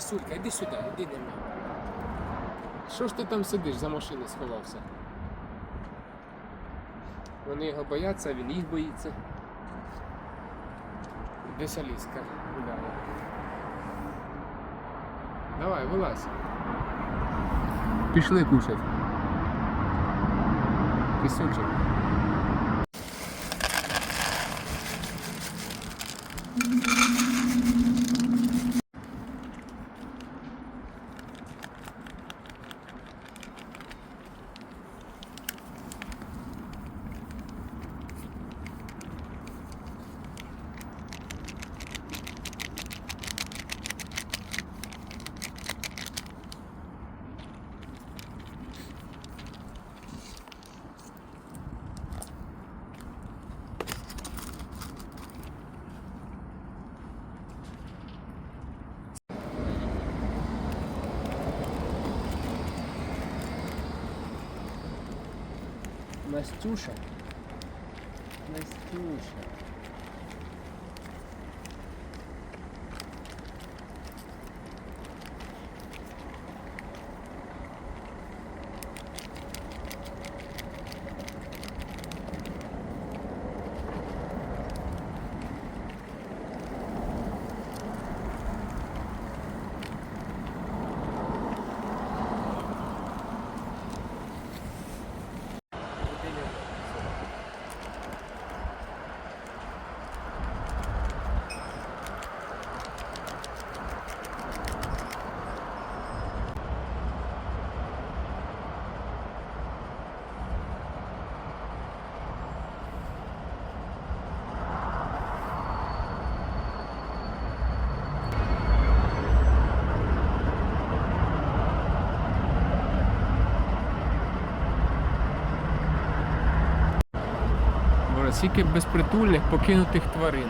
Кисулька, іди сюди, іди до мене. Що ж ти там сидиш, за машини сховався? Вони його бояться, а він їх боїться. Десь Аліска гуляє. Давай, вилазь. Пішли кушать. Кисунчик. Настюша. Настюша. Скільки безпритульних покинутих тварин.